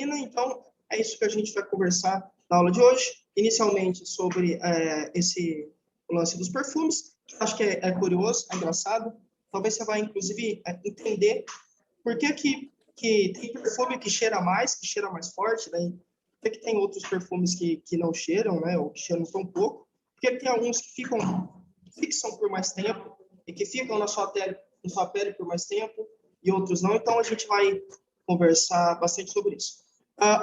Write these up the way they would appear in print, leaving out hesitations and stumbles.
Karina, então é isso que a gente vai conversar na aula de hoje, inicialmente sobre o lance dos perfumes, que acho que é curioso, é engraçado, talvez você vai, inclusive, entender por que tem perfume que cheira mais forte, né? Por que tem outros perfumes que não cheiram, né? Ou que cheiram tão pouco? Porque tem alguns que fixam por mais tempo e que ficam na sua pele por mais tempo e outros não. Então, a gente vai conversar bastante sobre isso.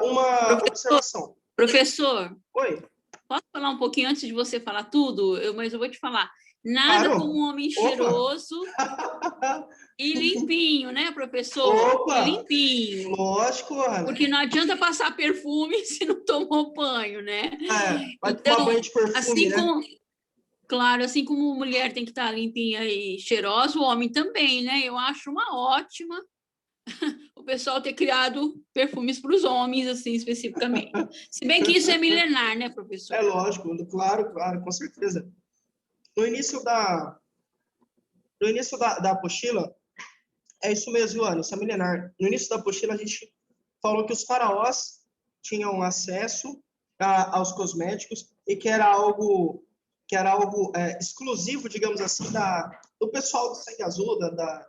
Uma observação. Professor, Oi. posso falar um pouquinho antes de você falar tudo? Mas eu vou te falar. Nada Claro. como um homem cheiroso e limpinho, né, professor? Opa! E limpinho. Lógico, Ana. Porque não adianta passar perfume se não tomou banho, né? Vai então, tomar banho de perfume, assim né? Claro, assim como mulher tem que estar limpinha e cheirosa, o homem também, né? Eu acho uma ótima o pessoal ter criado perfumes para os homens, assim, especificamente. Se bem que isso é milenar, né, professor? É lógico, claro, com certeza. No início da apostila, é isso mesmo, Ana, isso é milenar. No início da apostila, a gente falou que os faraós tinham acesso aos cosméticos e que era algo exclusivo, digamos assim, do pessoal do sangue azul,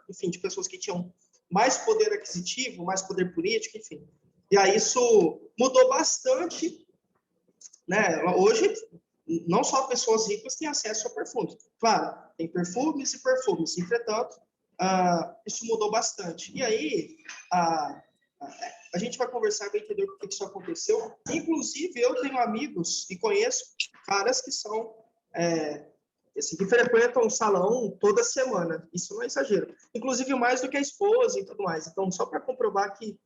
enfim, de pessoas que tinham mais poder aquisitivo, mais poder político, enfim. E aí isso mudou bastante, né? Hoje, não só pessoas ricas têm acesso a perfumes. Claro, tem perfumes e perfumes. Entretanto, isso mudou bastante. E aí, a gente vai conversar e vai entender o que isso aconteceu. Inclusive, eu tenho amigos e conheço caras que são assim, que frequentam o salão toda semana. Isso não é exagero. Inclusive, mais do que a esposa e tudo mais. Então, só para comprovar que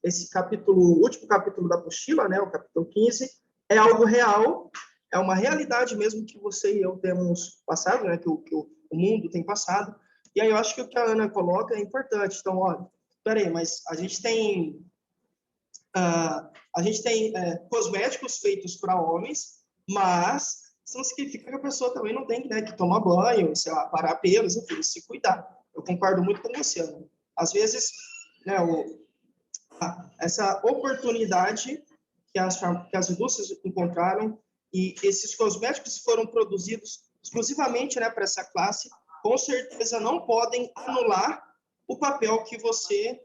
esse último capítulo da apostila, né, o capítulo 15, é algo real, é uma realidade mesmo que você e eu temos passado, né, que o mundo tem passado. E aí eu acho que o que a Ana coloca é importante. Então, olha, peraí, mas a gente tem cosméticos feitos para homens, mas isso não significa que a pessoa também não tem, né, que tomar banho, sei lá, parar pelos, enfim, se cuidar. Eu concordo muito com você, Ana. Às vezes, né, essa oportunidade que as indústrias encontraram e esses cosméticos foram produzidos exclusivamente, né, para essa classe, com certeza não podem anular o papel que você,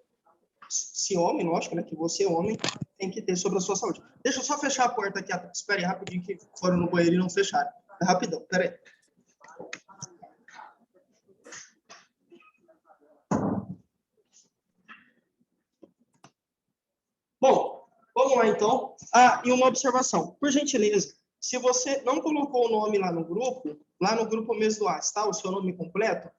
se homem, lógico, né, que você, homem, tem que ter sobre a sua saúde. Deixa eu só fechar a porta aqui, espere rapidinho que foram no banheiro e não fecharam. É rapidão, peraí. Bom, vamos lá então. E uma observação. Por gentileza, se você não colocou o nome lá no grupo mesmo do WhatsApp, tá? O seu nome completo,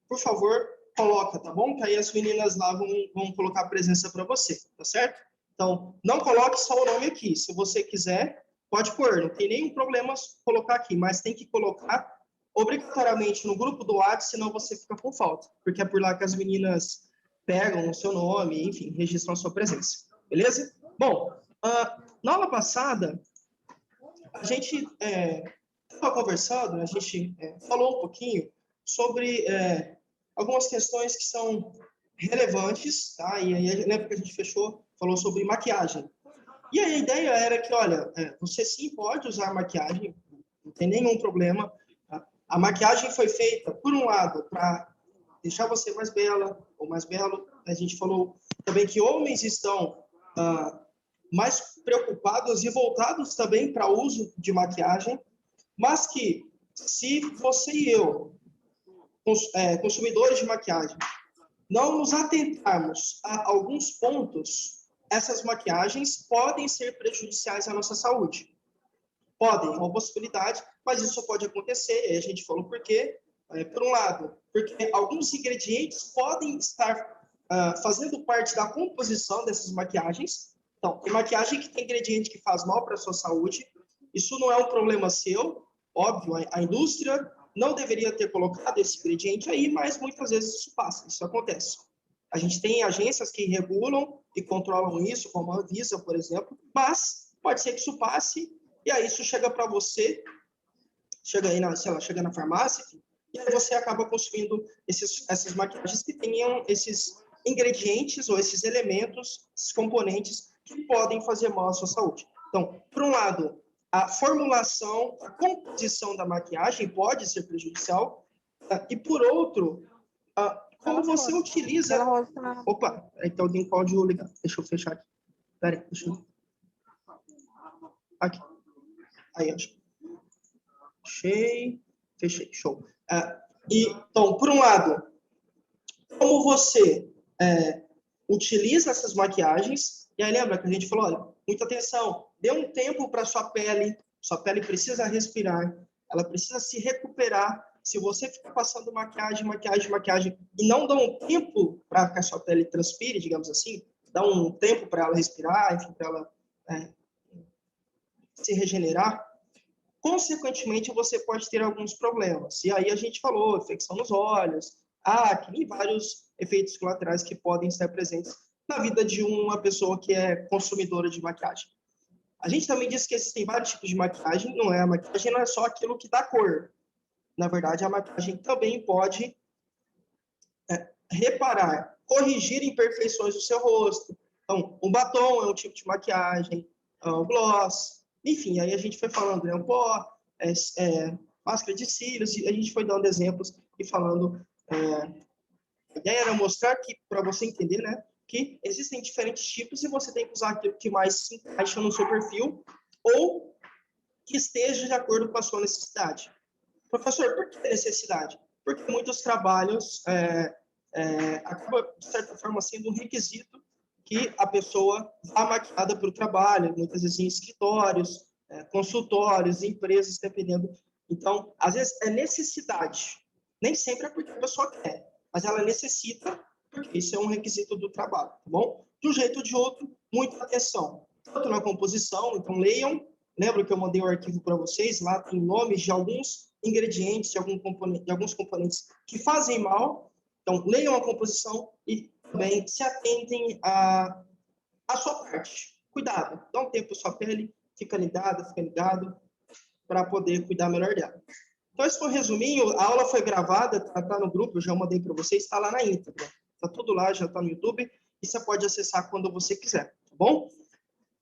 por favor, coloca, tá bom? Que aí as meninas lá vão colocar a presença para você, tá certo? Então, não coloque só o nome aqui. Se você quiser, pode pôr, não tem nenhum problema colocar aqui, mas tem que colocar obrigatoriamente no grupo do WhatsApp, senão você fica com falta, porque é por lá que as meninas pegam o seu nome, enfim, registram a sua presença. Beleza? Bom, na aula passada, a gente estava conversando, a gente falou um pouquinho sobre algumas questões que são relevantes, tá? E aí, lembra que a gente falou sobre maquiagem. E aí a ideia era que, olha, você sim pode usar maquiagem, não tem nenhum problema. Tá? A maquiagem foi feita, por um lado, para deixar você mais bela ou mais belo. A gente falou também que homens estão mais preocupados e voltados também para o uso de maquiagem, mas que se você e eu, consumidores de maquiagem, não nos atentarmos a alguns pontos, essas maquiagens podem ser prejudiciais à nossa saúde. Podem, é uma possibilidade, mas isso pode acontecer, e a gente falou por quê. Por um lado, porque alguns ingredientes podem estar fazendo parte da composição dessas maquiagens. Então, tem maquiagem que tem ingrediente que faz mal para a sua saúde. Isso não é um problema seu, óbvio, a indústria não deveria ter colocado esse ingrediente aí, mas muitas vezes isso passa, isso acontece. A gente tem agências que regulam e controlam isso, como a Anvisa, por exemplo, mas pode ser que isso passe e aí isso chega para você, chega aí chega na farmácia, e aí você acaba consumindo essas maquiagens que tenham esses ingredientes ou esses elementos, esses componentes que podem fazer mal à sua saúde. Então, por um lado, a formulação, a composição da maquiagem pode ser prejudicial, e por outro, como você utiliza... Opa, então tem código ligado. Deixa eu fechar aqui. Pera aí, deixa eu... Aqui. Aí, acho. Fechei, show. Então, por um lado, como você utiliza essas maquiagens, e aí lembra que a gente falou, olha, muita atenção, dê um tempo para sua pele precisa respirar, ela precisa se recuperar. Se você ficar passando maquiagem, e não dá um tempo para que a sua pele transpire, digamos assim, dá um tempo para ela respirar, enfim, para ela se regenerar, consequentemente, você pode ter alguns problemas. E aí a gente falou, infecção nos olhos, acne e vários efeitos colaterais que podem estar presentes na vida de uma pessoa que é consumidora de maquiagem. A gente também disse que existem vários tipos de maquiagem, a maquiagem não é só aquilo que dá cor. Na verdade, a maquiagem também pode reparar, corrigir imperfeições do seu rosto. Então, um batom é um tipo de maquiagem, o gloss, enfim, aí a gente foi falando, um pó, máscara de cílios, e a gente foi dando exemplos e falando. A ideia era mostrar que, para você entender, né, que existem diferentes tipos e você tem que usar aquilo que mais se encaixa no seu perfil ou que esteja de acordo com a sua necessidade. Professor, por que necessidade? Porque muitos trabalhos acaba, de certa forma, sendo um requisito que a pessoa vá maquiada para o trabalho, muitas vezes em escritórios, consultórios, empresas, dependendo. Então, às vezes é necessidade. Nem sempre é porque a pessoa quer, mas ela necessita, porque isso é um requisito do trabalho, tá bom? De um jeito ou de outro, muita atenção. Tanto na composição, então leiam. Lembra que eu mandei o arquivo para vocês? Lá tem nomes de alguns ingredientes, de alguns componentes que fazem mal. Então, leiam a composição e também se atentem à sua parte. Cuidado, dá um tempo para sua pele, fica ligado, para poder cuidar melhor dela. Então, esse foi um resuminho. A aula foi gravada, está no grupo, eu já mandei para vocês, está lá na íntegra. Está tudo lá, já está no YouTube, e você pode acessar quando você quiser, tá bom?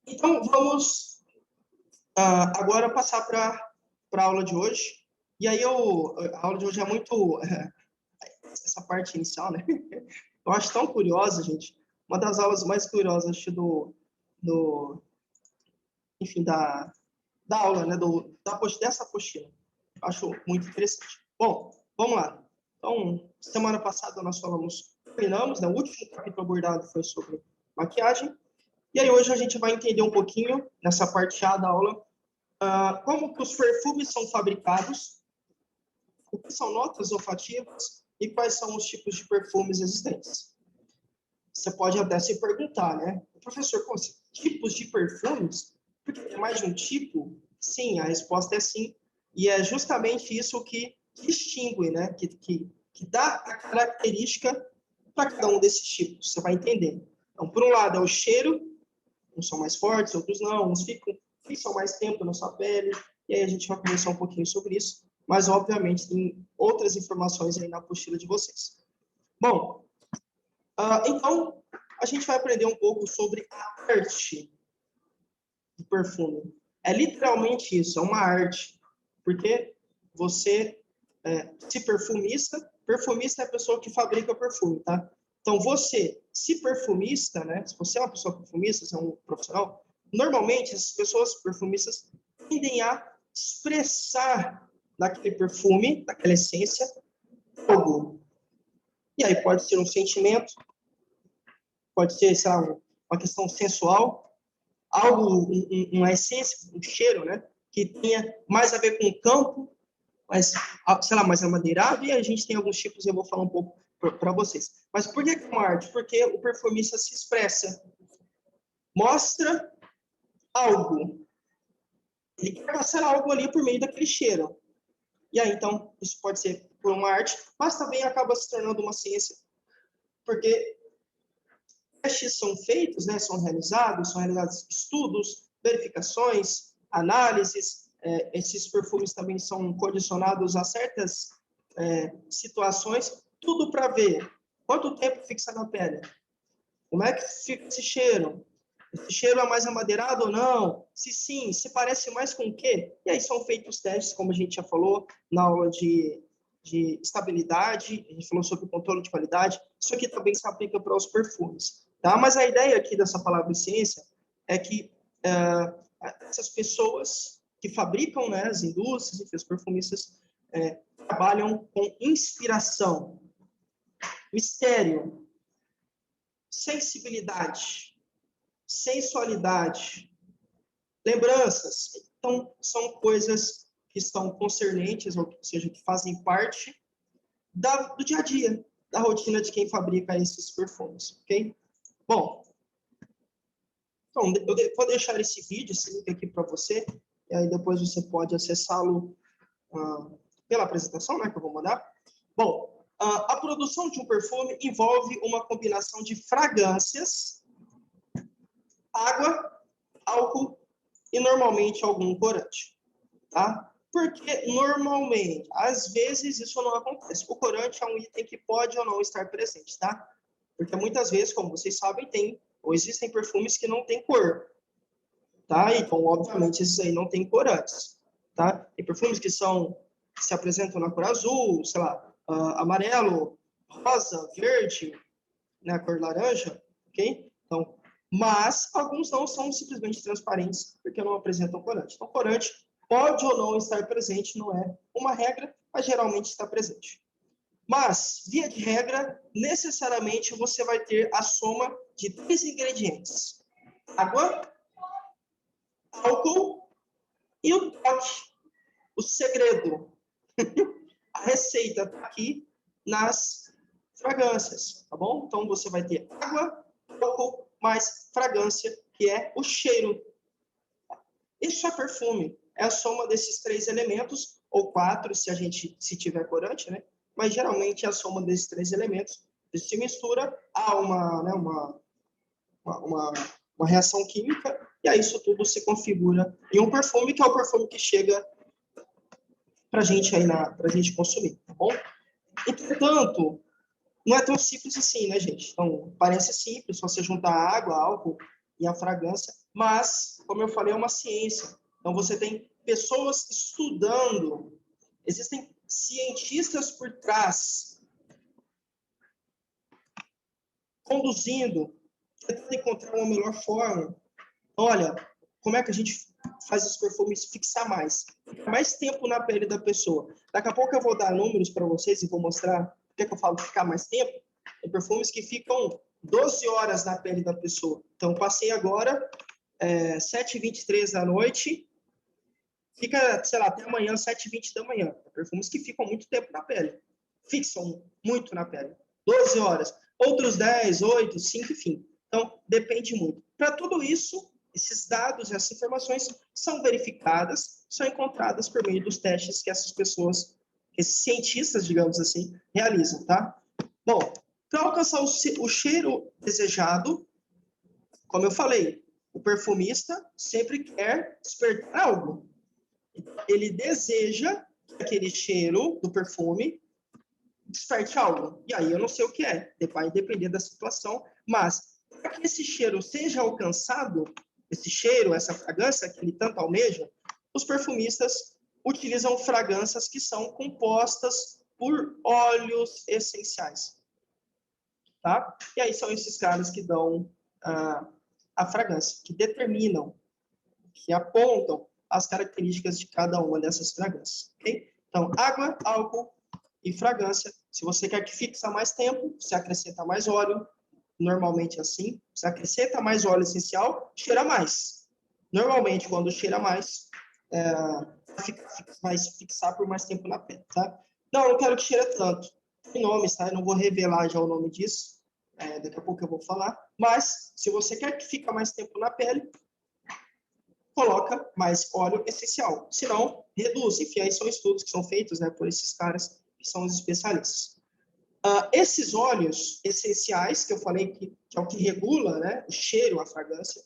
Então, vamos agora passar para a aula de hoje. E aí, a aula de hoje é muito... essa parte inicial, né? Eu acho tão curiosa, gente. Uma das aulas mais curiosas, acho, enfim, da aula, né? Dessa apostila. Eu acho muito interessante. Bom, vamos lá. Então, semana passada nós terminamos, né? O último capítulo abordado foi sobre maquiagem. E aí hoje a gente vai entender um pouquinho, nessa parte A da aula, como que os perfumes são fabricados, o que são notas olfativas e quais são os tipos de perfumes existentes. Você pode até se perguntar, né? Professor, como assim? Tipos de perfumes? Porque tem mais de um tipo? Sim, a resposta é sim. E é justamente isso que distingue, né? Que dá a característica para cada um desses tipos. Você vai entender. Então, por um lado, é o cheiro. Uns são mais fortes, outros não. Uns fixam mais tempo na sua pele. E aí a gente vai conversar um pouquinho sobre isso. Mas, obviamente, tem outras informações aí na apostila de vocês. Bom, então, a gente vai aprender um pouco sobre a arte do perfume. É literalmente isso, é uma arte. Porque você se perfumista é a pessoa que fabrica perfume, tá? Então, você, se perfumista, né? Se você é uma pessoa perfumista, você é um profissional, normalmente, essas pessoas perfumistas tendem a expressar naquele perfume, naquela essência, algo. E aí pode ser um sentimento, pode ser, sei lá, uma questão sensual, algo, uma essência, um cheiro, né? Que tenha mais a ver com o campo, mas, sei lá, mais amadeirado, e a gente tem alguns tipos, eu vou falar um pouco para vocês. Mas por que é uma arte? Porque o perfumista se expressa, mostra algo. Ele quer passar algo ali por meio daquele cheiro. E aí, então, isso pode ser por uma arte, mas também acaba se tornando uma ciência, porque testes são feitos, né, são realizados estudos, verificações, análises. Esses perfumes também são condicionados a certas situações, tudo para ver quanto tempo fixa na pele, como é que fica esse cheiro, Esse cheiro é mais amadeirado ou não? Se sim, se parece mais com o quê? E aí são feitos os testes, como a gente já falou na aula de estabilidade, a gente falou sobre o controle de qualidade, isso aqui também se aplica para os perfumes, tá? Mas a ideia aqui dessa palavra ciência é que essas pessoas que fabricam, né, as indústrias, enfim, os perfumistas, trabalham com inspiração, mistério, sensibilidade, sensualidade, lembranças. Então, são coisas que estão concernentes, ou seja, que fazem parte do dia a dia, da rotina de quem fabrica esses perfumes, ok? Bom, então, eu vou deixar esse vídeo, esse link aqui para você, e aí depois você pode acessá-lo pela apresentação, né, que eu vou mandar. Bom, a produção de um perfume envolve uma combinação de fragrâncias, água, álcool e, normalmente, algum corante, tá? Porque, normalmente, às vezes, isso não acontece. O corante é um item que pode ou não estar presente, tá? Porque, muitas vezes, como vocês sabem, existem perfumes que não têm cor, tá? Então, obviamente, esses aí não têm corantes, tá? Tem perfumes que se apresentam na cor azul, sei lá, amarelo, rosa, verde, né, a cor laranja, ok? Então, mas alguns não são simplesmente transparentes, porque não apresentam corante. Então, corante pode ou não estar presente, não é uma regra, mas geralmente está presente. Mas, via de regra, necessariamente você vai ter a soma de 3 ingredientes: água, álcool e o toque, o segredo. A receita está aqui nas fragrâncias, tá bom? Então, você vai ter água, álcool, mais fragrância, que é o cheiro. Isso é perfume. É a soma desses 3 elementos, ou 4, se tiver corante, né? Mas, geralmente, é a soma desses 3 elementos. Isso se mistura, há uma reação química, e aí isso tudo se configura em um perfume, que é o perfume que chega para a gente consumir, tá bom? Entretanto, não é tão simples assim, né, gente? Então, parece simples, só você juntar a água, álcool e a fragrância, mas, como eu falei, é uma ciência. Então, você tem pessoas estudando, existem cientistas por trás, conduzindo, tentando encontrar uma melhor forma. Olha, como é que a gente faz os perfumes fixar mais tempo na pele da pessoa. Daqui a pouco eu vou dar números para vocês e vou mostrar por que eu falo ficar mais tempo. Tem perfumes que ficam 12 horas na pele da pessoa. Então, passei agora, 7h23 da noite, fica, sei lá, até amanhã, 7h20 da manhã. Perfumes que ficam muito tempo na pele. Fixam muito na pele. 12 horas. Outros 10, 8, 5, enfim. Então, depende muito. Para tudo isso, esses dados, essas informações são verificadas, são encontradas por meio dos testes que essas pessoas, esses cientistas, digamos assim, realizam, tá? Bom, para alcançar o cheiro desejado, como eu falei, o perfumista sempre quer despertar algo. Ele deseja que aquele cheiro do perfume desperte algo. E aí eu não sei o que é, vai depender da situação, mas para que esse cheiro seja alcançado, esse cheiro, essa fragrância que ele tanto almeja, os perfumistas utilizam fragrâncias que são compostas por óleos essenciais. Tá? E aí são esses caras que dão a fragrância, que determinam, que apontam as características de cada uma dessas fragrâncias. Okay? Então, água, álcool e fragrância. Se você quer que fixe mais tempo, você acrescenta mais óleo. Normalmente é assim. Você acrescenta mais óleo essencial, cheira mais. Normalmente, quando cheira mais, vai fixar por mais tempo na pele. Tá? Não, eu não quero que cheire tanto. Tem nomes, tá? Eu não vou revelar já o nome disso. Daqui a pouco eu vou falar. Mas, se você quer que fique mais tempo na pele, coloca mais óleo essencial. Se não, reduz. Enfim, aí são estudos que são feitos, né, por esses caras que são os especialistas. Esses óleos essenciais, que eu falei que é o que regula, né, o cheiro, a fragrância,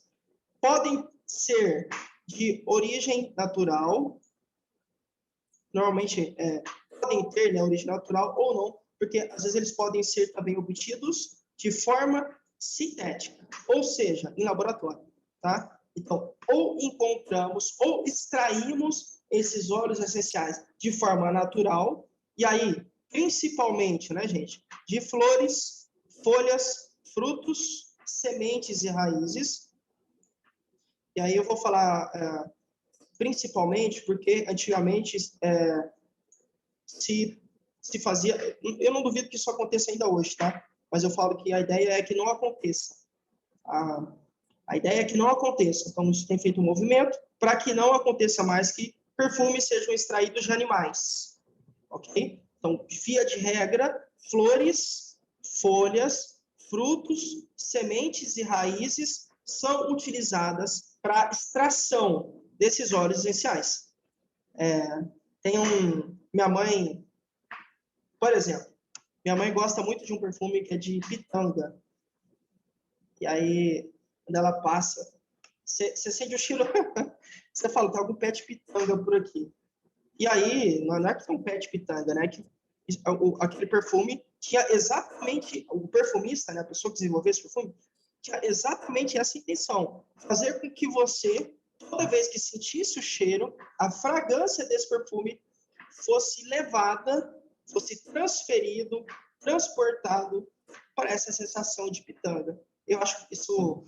podem ser de origem natural, normalmente podem ter, né, origem natural ou não, porque às vezes eles podem ser também obtidos de forma sintética, ou seja, em laboratório. tá? Então, ou encontramos ou extraímos esses óleos essenciais de forma natural, e aí, principalmente, né, gente, de flores, folhas, frutos, sementes e raízes. E aí eu vou falar principalmente porque antigamente se fazia, eu não duvido que isso aconteça ainda hoje, tá? Mas eu falo que a ideia é que não aconteça. A ideia é que não aconteça. Então, isso tem feito um movimento para que não aconteça mais que perfumes sejam extraídos de animais, ok? Então, via de regra, flores, folhas, frutos, sementes e raízes são utilizadas para extração desses óleos essenciais. Minha mãe, por exemplo, minha mãe gosta muito de um perfume que é de pitanga. E aí, quando ela passa, você sente o cheiro, você fala, tá algum pé de pitanga por aqui. E aí, não é que tem um pé de pitanga, né? Que aquele perfume tinha exatamente, o perfumista, né, a pessoa que desenvolveu esse perfume, tinha exatamente essa intenção, fazer com que você, toda vez que sentisse o cheiro, a fragrância desse perfume fosse levada, fosse transferido, transportado para essa sensação de pitanga. Eu acho isso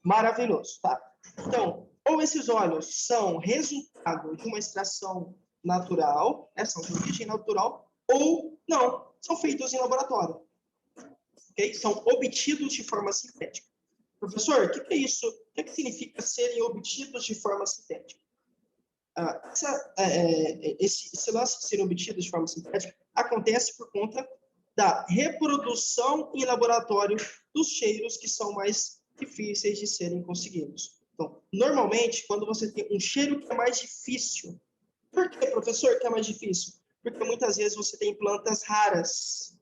maravilhoso, tá? Então, ou esses óleos são resultado de uma extração natural, são de origem natural, ou não, são feitos em laboratório. Okay? São obtidos de forma sintética. Professor, o que é isso? O que significa serem obtidos de forma sintética? Esse lance de serem obtidos de forma sintética acontece por conta da reprodução em laboratório dos cheiros que são mais difíceis de serem conseguidos. Então, normalmente, quando você tem um cheiro que é mais difícil, por que, professor, que é mais difícil? Porque muitas vezes você tem plantas raras,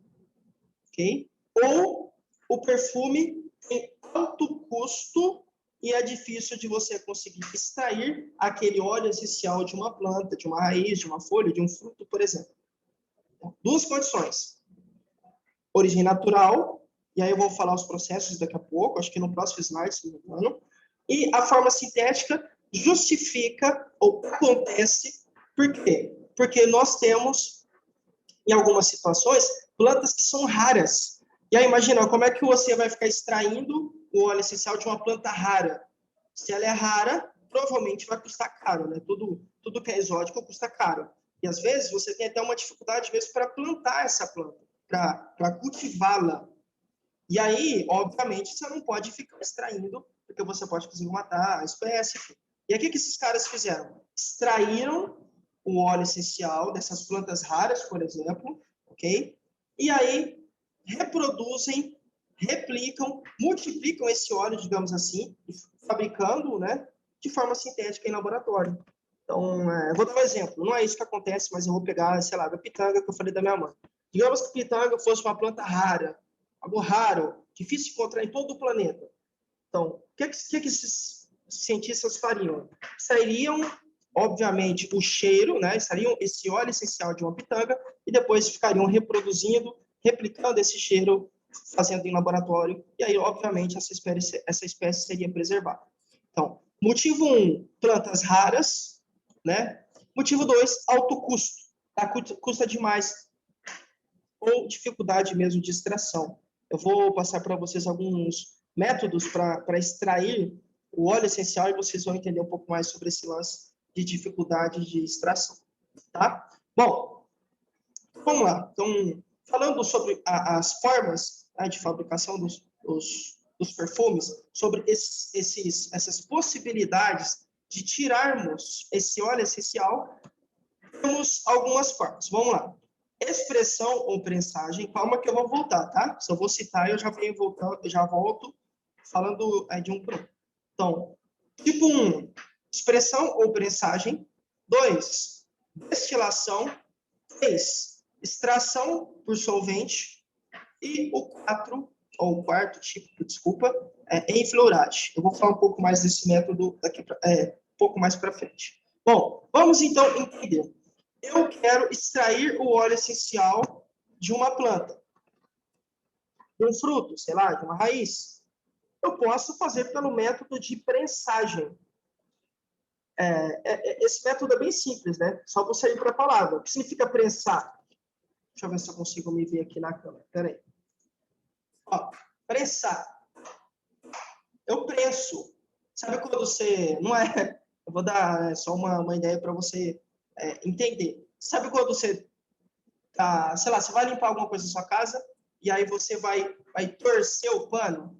ok? Ou o perfume tem alto custo e é difícil de você conseguir extrair aquele óleo essencial de uma planta, de uma raiz, de uma folha, de um fruto, por exemplo. Então, duas condições. Origem natural, e aí eu vou falar os processos daqui a pouco, acho que no próximo slide, se não me engano. E a forma sintética justifica ou acontece, por quê? Porque nós temos, em algumas situações, plantas que são raras. E aí, imagina, como é que você vai ficar extraindo o óleo essencial de uma planta rara? Se ela é rara, provavelmente vai custar caro, né? Tudo que é exótico custa caro. E às vezes você tem até uma dificuldade mesmo para plantar essa planta, para cultivá-la. E aí, obviamente, você não pode ficar extraindo, porque você pode, inclusive, matar a espécie. E aí, o que esses caras fizeram? Extraíram o óleo essencial dessas plantas raras, por exemplo, ok? E aí, reproduzem, replicam, multiplicam esse óleo, digamos assim, fabricando, né, de forma sintética em laboratório. Então, vou dar um exemplo. Não é isso que acontece, mas eu vou pegar, sei lá, da pitanga que eu falei da minha mãe. Digamos que a pitanga fosse uma planta rara, algo raro, difícil de encontrar em todo o planeta. Então, o que esses cientistas fariam? Sairiam, obviamente, o cheiro, né? Estariam esse óleo essencial de uma pitanga e depois ficariam reproduzindo, replicando esse cheiro, fazendo em laboratório, e aí, obviamente, essa espécie seria preservada. Então, motivo 1, plantas raras, né? Motivo 2, alto custo. Tá? Custa demais. Ou dificuldade mesmo de extração. Eu vou passar para vocês alguns métodos para extrair o óleo essencial e vocês vão entender um pouco mais sobre esse lance de dificuldade de extração, tá? Bom, vamos lá. Então, falando sobre as formas, né, de fabricação dos perfumes, sobre essas possibilidades de tirarmos esse óleo essencial, temos algumas formas. Vamos lá. Expressão ou prensagem, calma que eu vou voltar, tá? Se eu vou citar, eu já venho voltando, eu já volto falando de um por um. Então, tipo 1, expressão ou prensagem. 2, destilação. 3, extração por solvente. E o 4, ou o quarto tipo, desculpa, enfleuragem. Eu vou falar um pouco mais desse método daqui um pouco mais para frente. Bom, vamos então entender. Eu quero extrair o óleo essencial de uma planta, de um fruto, sei lá, de uma raiz. eu posso fazer pelo método de prensagem. Esse método é bem simples, né? Só você ir para a palavra. O que significa prensar? Deixa eu ver se eu consigo me ver aqui na câmera. Espera aí. Ó, prensar. Eu prenso. Sabe quando você... Não é... Eu vou dar só uma ideia para você entender. Sabe quando você tá, sei lá, você vai limpar alguma coisa na sua casa e aí você vai torcer o pano?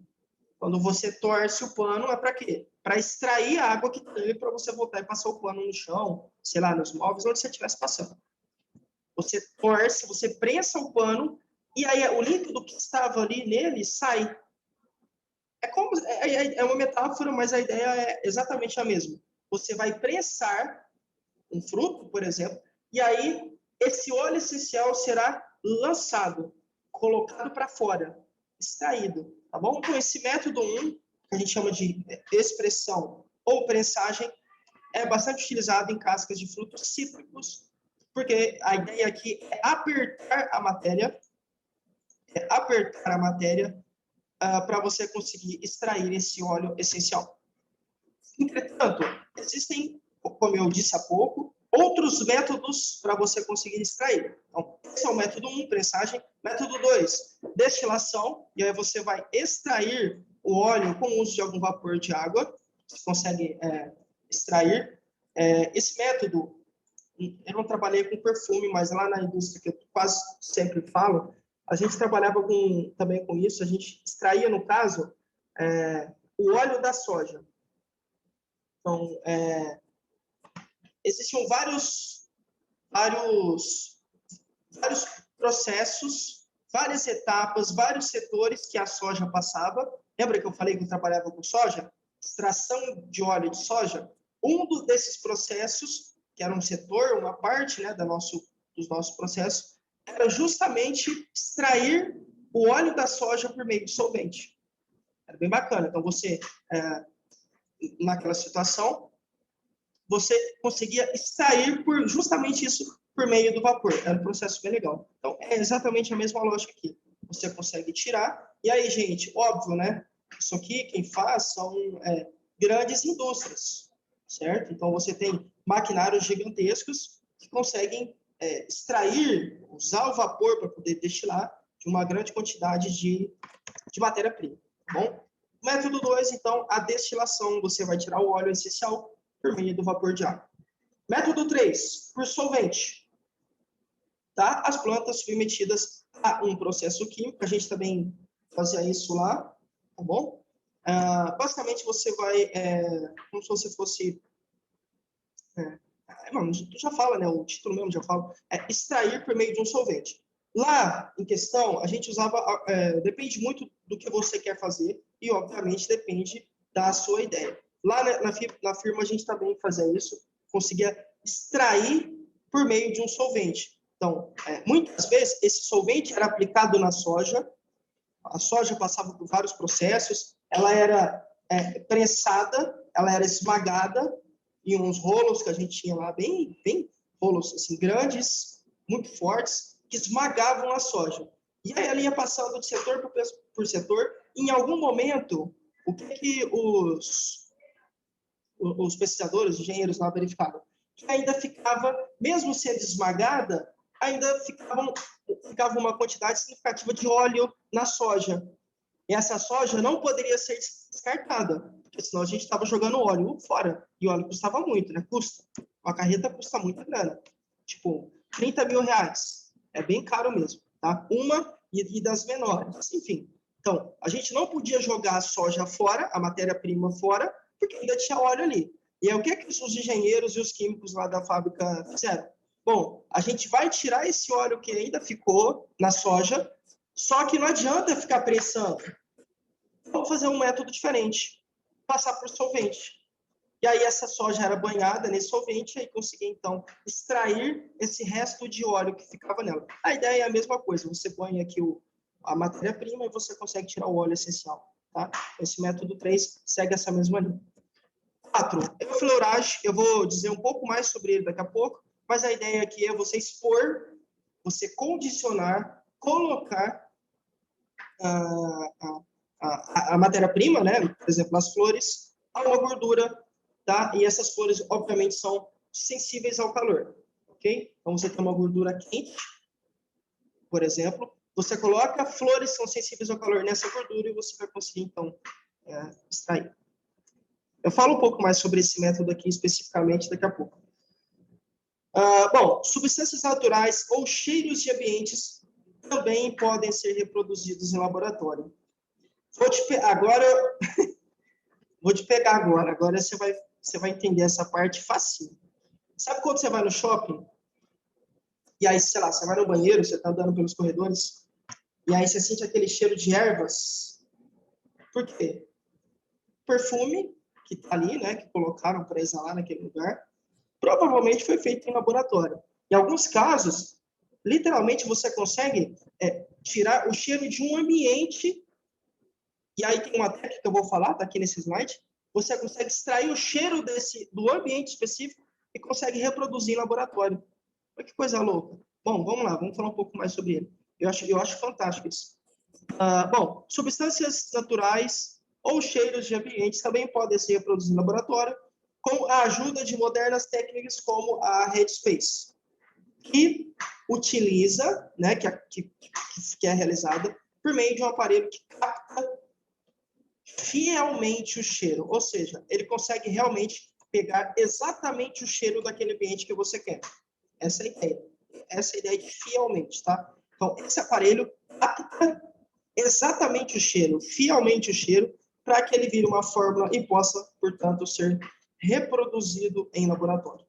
Quando você torce o pano, é para quê? Para extrair a água que tem para você voltar e passar o pano no chão, sei lá, nos móveis, onde você estivesse passando. Você torce, você prensa o pano e aí o líquido que estava ali nele sai. É uma metáfora, mas a ideia é exatamente a mesma. Você vai prensar um fruto, por exemplo, e aí esse óleo essencial será lançado, colocado para fora, extraído, tá bom? Então, esse método 1, que a gente chama de expressão ou prensagem, é bastante utilizado em cascas de frutos cítricos, porque a ideia aqui é apertar a matéria para você conseguir extrair esse óleo essencial. Entretanto, existem, como eu disse há pouco, outros métodos para você conseguir extrair. Então, esse é o método 1, prensagem. Método 2, destilação. E aí você vai extrair o óleo com o uso de algum vapor de água. Você consegue extrair. Esse método, eu não trabalhei com perfume, mas lá na indústria que eu quase sempre falo, a gente trabalhava também com isso. A gente extraía, no caso, o óleo da soja. Então, existiam vários processos, várias etapas, vários setores que a soja passava. Lembra que eu falei que eu trabalhava com soja? Extração de óleo de soja. Desses processos, que era um setor, uma parte, né, dos nossos processos, era justamente extrair o óleo da soja por meio de solvente. Era bem bacana. Então, você, naquela situação, você conseguia extrair justamente isso por meio do vapor. Era um processo bem legal. Então, é exatamente a mesma lógica aqui. Você consegue tirar. E aí, gente, óbvio, né? Isso aqui, quem faz são grandes indústrias, certo? Então, você tem maquinários gigantescos que conseguem extrair, usar o vapor para poder destilar de uma grande quantidade de matéria-prima, tá bom? Método 2, então, a destilação. Você vai tirar o óleo essencial por meio do vapor de água. Método 3, por solvente. Tá? As plantas submetidas a um processo químico, a gente também fazia isso lá, tá bom? Basicamente, você vai, como se você fosse... já fala, né? O título mesmo já fala. Extrair por meio de um solvente. Lá, em questão, a gente usava... depende muito do que você quer fazer e, obviamente, depende da sua ideia. Lá na firma, a gente também fazia isso, conseguia extrair por meio de um solvente. Então, muitas vezes, esse solvente era aplicado na soja, a soja passava por vários processos, ela era prensada, ela era esmagada em uns rolos que a gente tinha lá, bem rolos assim, grandes, muito fortes, que esmagavam a soja. E aí ela ia passando de setor por setor, e em algum momento, o que os pesquisadores, os engenheiros lá verificaram? Que ainda ficava, mesmo sendo esmagada, ainda ficava uma quantidade significativa de óleo na soja. E essa soja não poderia ser descartada, porque senão a gente estava jogando óleo fora. E o óleo custava muito, né? Custa. Uma carreta custa muita grana. Tipo, 30 mil reais. É bem caro mesmo, tá? Uma e das menores. Enfim. Então, a gente não podia jogar a soja fora, a matéria-prima fora, porque ainda tinha óleo ali. E aí, o que é que os engenheiros e os químicos lá da fábrica fizeram? Bom, a gente vai tirar esse óleo que ainda ficou na soja, só que não adianta ficar prensando. Vamos fazer um método diferente. Passar por solvente. E aí essa soja era banhada nesse solvente e aí conseguia, então, extrair esse resto de óleo que ficava nela. A ideia é a mesma coisa. Você banha aqui a matéria-prima e você consegue tirar o óleo essencial. Tá? Esse método 3 segue essa mesma linha. 4. Eufleurage. Eu vou dizer um pouco mais sobre ele daqui a pouco, mas a ideia aqui é você expor, você condicionar, colocar a matéria-prima, né? Por exemplo, as flores, há uma gordura, tá? E essas flores, obviamente, são sensíveis ao calor, ok? Então, você tem uma gordura quente, por exemplo, você coloca flores que são sensíveis ao calor nessa gordura e você vai conseguir, então, extrair. Eu falo um pouco mais sobre esse método aqui especificamente daqui a pouco. Bom, substâncias naturais ou cheiros de ambientes também podem ser reproduzidos em laboratório. Agora, vou te pegar agora. Agora você vai entender essa parte fácil. Sabe quando você vai no shopping? E aí, sei lá, você vai no banheiro, você está andando pelos corredores, e aí você sente aquele cheiro de ervas. Por quê? Perfume que está ali, né, que colocaram para exalar naquele lugar, provavelmente foi feito em laboratório. Em alguns casos, literalmente você consegue tirar o cheiro de um ambiente, e aí tem uma técnica que eu vou falar, está aqui nesse slide, você consegue extrair o cheiro do ambiente específico e consegue reproduzir em laboratório. Olha que coisa louca. Bom, vamos lá, vamos falar um pouco mais sobre ele. Eu acho fantástico isso. Bom, substâncias naturais ou cheiros de ambientes também podem ser reproduzidos em laboratório com a ajuda de modernas técnicas como a Headspace, que utiliza, né, que é realizada por meio de um aparelho que capta fielmente o cheiro, ou seja, ele consegue realmente pegar exatamente o cheiro daquele ambiente que você quer. Essa é a ideia. Essa é a ideia de fielmente, tá? Então, esse aparelho capta exatamente o cheiro, fielmente o cheiro, para que ele vire uma fórmula e possa, portanto, ser reproduzido em laboratório.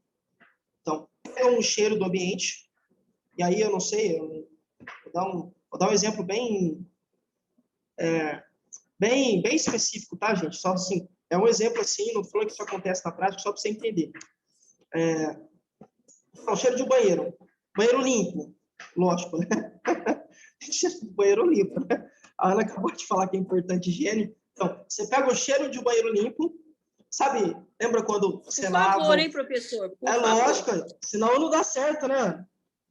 Então, pega um cheiro do ambiente, e aí eu não sei, vou dar um exemplo bem específico, tá, gente? Só assim, é um exemplo assim, não falou que isso acontece na prática, só para você entender. O cheiro de um banheiro. Banheiro limpo, lógico, né? Cheiro de banheiro limpo, né? A Ana acabou de falar que é importante higiene. Então, você pega o cheiro de um banheiro limpo, sabe? Lembra quando você lava... Por favor, hein, professor? Por favor. Lógico, senão não dá certo, né?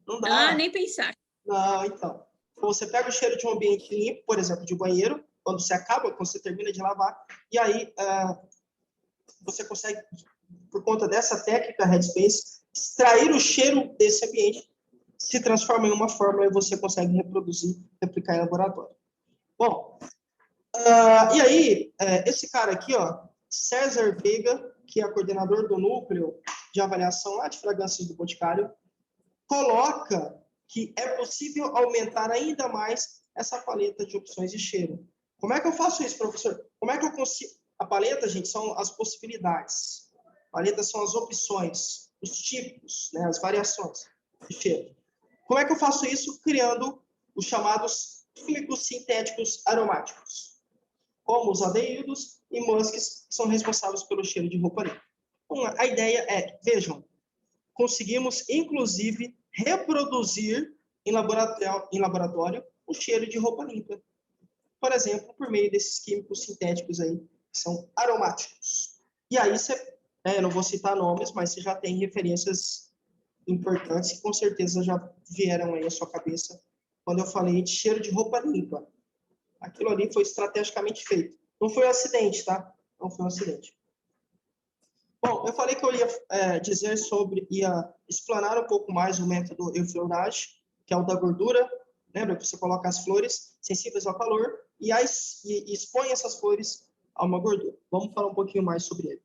Não dá. Nem pensar. Não, então. Você pega o cheiro de um ambiente limpo, por exemplo, de banheiro, quando você termina de lavar, e aí você consegue, por conta dessa técnica Headspace, extrair o cheiro desse ambiente, se transforma em uma fórmula e você consegue reproduzir, replicar em laboratório. Bom, e aí, esse cara aqui, ó, César Veiga, que é coordenador do núcleo de avaliação lá de fragrâncias do Boticário, coloca que é possível aumentar ainda mais essa paleta de opções de cheiro. Como é que eu faço isso, professor? Como é que eu consigo... A paleta, gente, são as possibilidades. A paleta são as opções, os tipos, né, as variações de cheiro. Como é que eu faço isso? Criando os chamados químicos sintéticos aromáticos, como os aldeídos e musks, que são responsáveis pelo cheiro de roupa limpa. Então, a ideia é, vejam, conseguimos, inclusive, reproduzir em laboratório o cheiro de roupa limpa. Por exemplo, por meio desses químicos sintéticos aí, que são aromáticos. E aí, não vou citar nomes, mas você já tem referências importantes que com certeza já vieram aí à sua cabeça quando eu falei de cheiro de roupa limpa. Aquilo ali foi estrategicamente feito. Não foi um acidente, tá? Não foi um acidente. Bom, eu falei que eu ia ia explanar um pouco mais o método Eufleurage, que é o da gordura. Lembra que você coloca as flores sensíveis ao calor e expõe essas flores a uma gordura. Vamos falar um pouquinho mais sobre ele.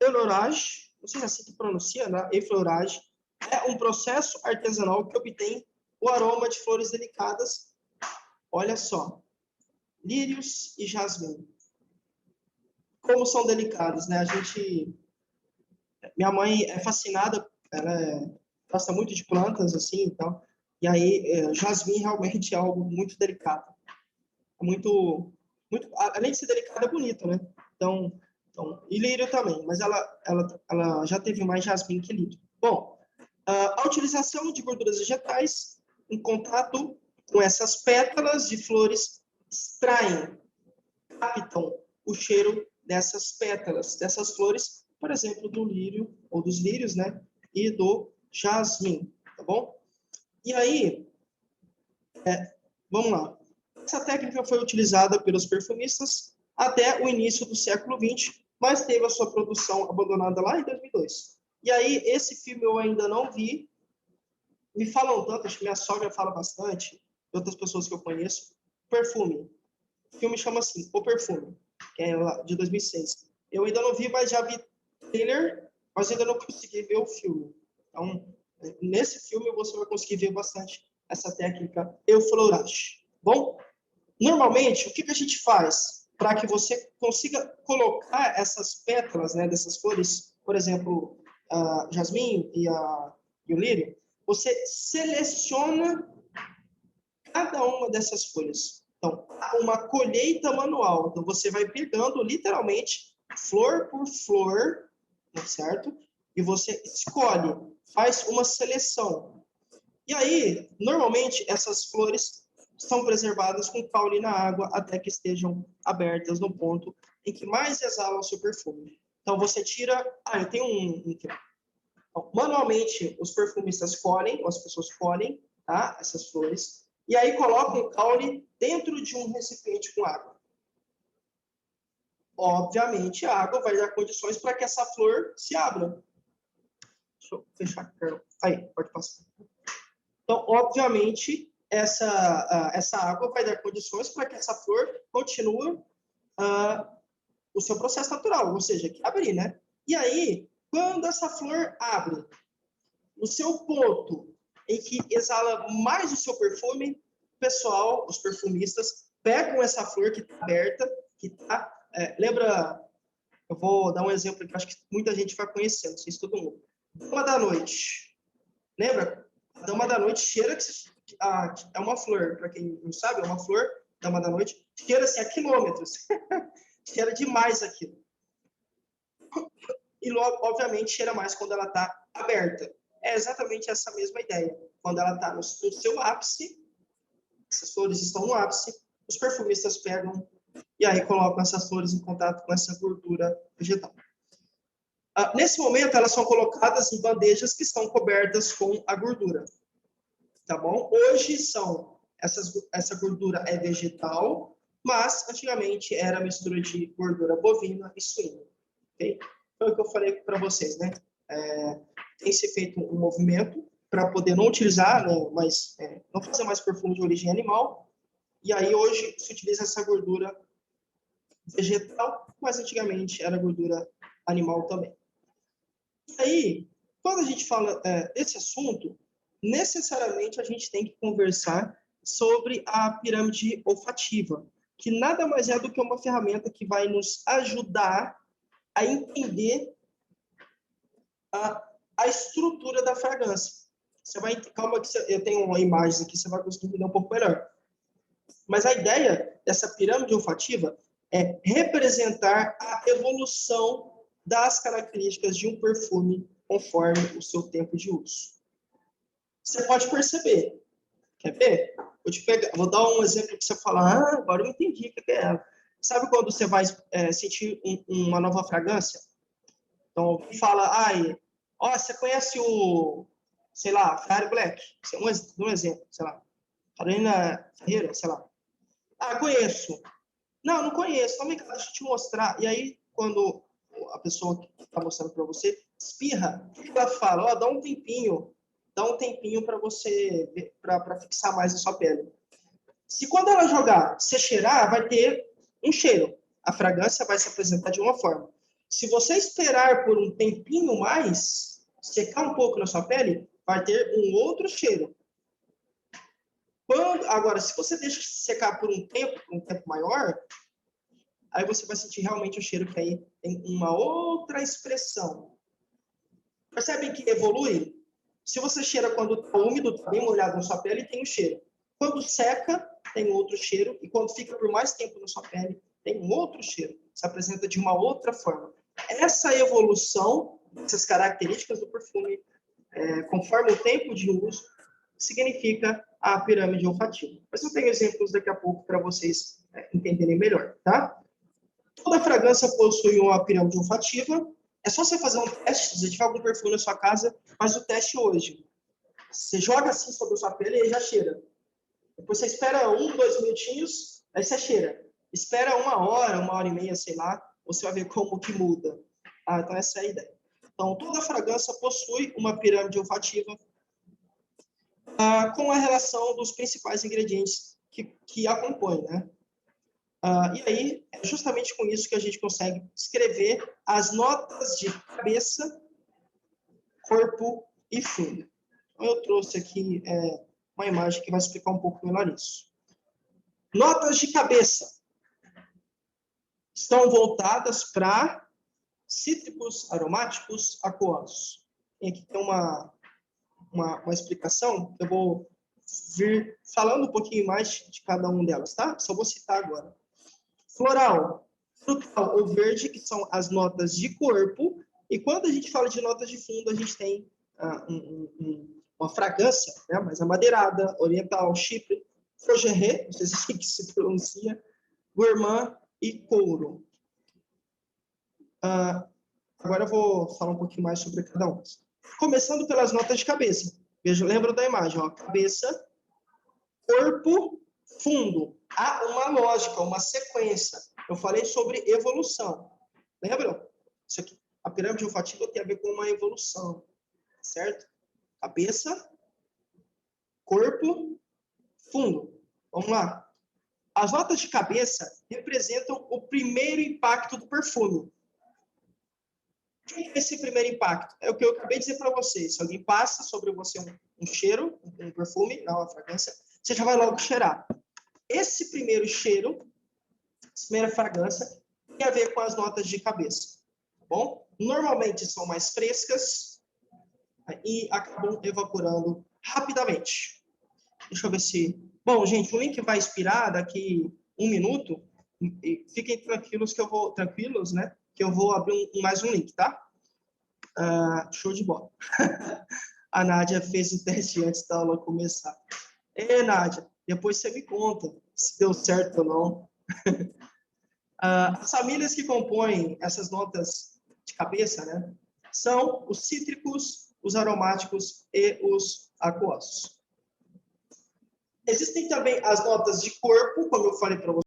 Eufleurage, não sei se é assim que pronuncia, né? Eufleurage é um processo artesanal que obtém o aroma de flores delicadas. Olha só, lírios e jasmim. Como são delicados, né? Minha mãe é fascinada, ela gosta muito de plantas, assim, então, e aí jasmim realmente é algo muito delicado. Muito, além de ser delicado, é bonito, né? Então, e lírio também, mas ela já teve mais jasmim que lírio. Bom, a utilização de gorduras vegetais em contato com essas pétalas de flores captam o cheiro dessas pétalas, dessas flores, por exemplo, do lírio, ou dos lírios, né? E do jasmim, tá bom? E aí, vamos lá. Essa técnica foi utilizada pelos perfumistas até o início do século XX, mas teve a sua produção abandonada lá em 2002. E aí, esse filme eu ainda não vi. Me falam tanto, acho que minha sogra fala bastante, e outras pessoas que eu conheço. Perfume. O filme chama assim, O Perfume, que é de 2006. Eu ainda não vi, mas já vi trailer, mas ainda não consegui ver o filme. Então, nesse filme você vai conseguir ver bastante essa técnica euflorage. Bom, normalmente, o que a gente faz para que você consiga colocar essas pétalas, né, dessas flores, por exemplo, a jasmim e o lírio, você seleciona cada uma dessas folhas. Então, uma colheita manual. Então, você vai pegando, literalmente, flor por flor, certo? E você escolhe, faz uma seleção. E aí, normalmente, essas flores são preservadas com caule na água até que estejam abertas no ponto em que mais exala o seu perfume. Então, você tira... eu tenho Então, manualmente, os perfumistas colhem, ou as pessoas colhem, tá? Essas flores, e aí colocam o caule dentro de um recipiente com água. Obviamente, a água vai dar condições para que essa flor se abra. Deixa eu fechar. Aí, pode passar. Então, obviamente, essa água vai dar condições para que essa flor continue o seu processo natural, ou seja, que abrir, né? E aí, quando essa flor abre, no seu ponto em que exala mais o seu perfume, o pessoal, os perfumistas, pegam essa flor que está aberta, que está... lembra, eu vou dar um exemplo que eu acho que muita gente vai conhecer, não sei se todo mundo. Dama da noite. Lembra? A dama da noite cheira que é uma flor, para quem não sabe, é uma flor, dama da noite, cheira-se a quilômetros. Cheira demais aquilo. E, logo, obviamente, cheira mais quando ela está aberta. É exatamente essa mesma ideia. Quando ela está no seu ápice, essas flores estão no ápice, os perfumistas pegam e aí colocam essas flores em contato com essa gordura vegetal. Nesse momento, elas são colocadas em bandejas que estão cobertas com a gordura. Tá bom? Hoje essa gordura é vegetal, mas antigamente era mistura de gordura bovina e suína. Okay? Foi o que eu falei para vocês, né? Tem se feito um movimento para poder não utilizar, né, mas não fazer mais perfume de origem animal. E aí hoje se utiliza essa gordura vegetal, mas antigamente era gordura animal também. E aí, quando a gente fala desse assunto, necessariamente a gente tem que conversar sobre a pirâmide olfativa, que nada mais é do que uma ferramenta que vai nos ajudar a entender a estrutura da fragrância. Você vai, calma que eu tenho uma imagem aqui, você vai conseguir entender um pouco melhor. Mas a ideia dessa pirâmide olfativa é representar a evolução das características de um perfume conforme o seu tempo de uso. Você pode perceber. Quer ver? Vou dar um exemplo que você fala, agora eu entendi o que é ela. Sabe quando você vai sentir uma nova fragrância? Então, fala, você conhece o, sei lá, Ferrari Black? Um exemplo, sei lá. Carolina Ferreira, sei lá. Conheço. Não conheço. Então, deixa eu te mostrar. E aí, quando a pessoa que está mostrando para você espirra, ela fala, dá um tempinho para você, para fixar mais a sua pele. Se quando ela jogar, você cheirar, vai ter um cheiro. A fragrância vai se apresentar de uma forma. Se você esperar por um tempinho mais, secar um pouco na sua pele, vai ter um outro cheiro. Agora, se você deixa secar por um tempo maior, aí você vai sentir realmente o cheiro que aí tem uma outra expressão. Percebem que evolui? Se você cheira quando está úmido, está bem molhado na sua pele, tem um cheiro. Quando seca, tem outro cheiro. E quando fica por mais tempo na sua pele, tem um outro cheiro. Se apresenta de uma outra forma. Essa evolução, essas características do perfume, conforme o tempo de uso, significa a pirâmide olfativa. Mas eu tenho exemplos daqui a pouco para vocês entenderem melhor, tá? Toda fragrância possui uma pirâmide olfativa. É só você fazer um teste, se você tiver algum perfume na sua casa, faz o teste hoje. Você joga assim sobre a sua pele e já cheira. Depois você espera 1, 2 minutinhos, aí você cheira. Espera 1 hora e meia, sei lá, você vai ver como que muda. Então essa é a ideia. Então, toda fragrância possui uma pirâmide olfativa com a relação dos principais ingredientes que a compõem, né? E aí, é justamente com isso que a gente consegue escrever as notas de cabeça, corpo e fundo. Então, eu trouxe aqui uma imagem que vai explicar um pouco melhor isso. Notas de cabeça estão voltadas para cítricos, aromáticos, aquosos. E aqui tem uma explicação, eu vou vir falando um pouquinho mais de cada um delas, tá? Só vou citar agora. Floral, frutal ou verde, que são as notas de corpo. E quando a gente fala de notas de fundo, a gente tem uma fragrância, né, mais amadeirada, oriental, chipre, fougere, não sei se é assim que se pronuncia, gourmand e couro. Agora eu vou falar um pouquinho mais sobre cada um. Começando pelas notas de cabeça. Veja, lembra da imagem, ó, cabeça, corpo, fundo. Há uma lógica, uma sequência. Eu falei sobre evolução. Lembra? Isso aqui, a pirâmide olfativa tem a ver com uma evolução, certo? Cabeça, corpo, fundo. Vamos lá. As notas de cabeça representam o primeiro impacto do perfume. O que é esse primeiro impacto? É o que eu acabei de dizer para vocês. Se alguém passa sobre você um cheiro, um perfume, não uma fragrância, você já vai logo cheirar. Esse primeiro cheiro, essa primeira fragrância, tem a ver com as notas de cabeça. Tá bom? Normalmente são mais frescas e acabam evaporando rapidamente. Deixa eu ver se... Bom, gente, o link vai expirar daqui 1 minuto. E fiquem tranquilos que eu vou... Tranquilos, né? Que eu vou abrir mais um link, tá? Show de bola. A Nádia fez o teste antes da aula começar. Nádia, depois você me conta se deu certo ou não. As famílias que compõem essas notas de cabeça, né, são os cítricos, os aromáticos e os aquosos. Existem também as notas de corpo, como eu falei para vocês.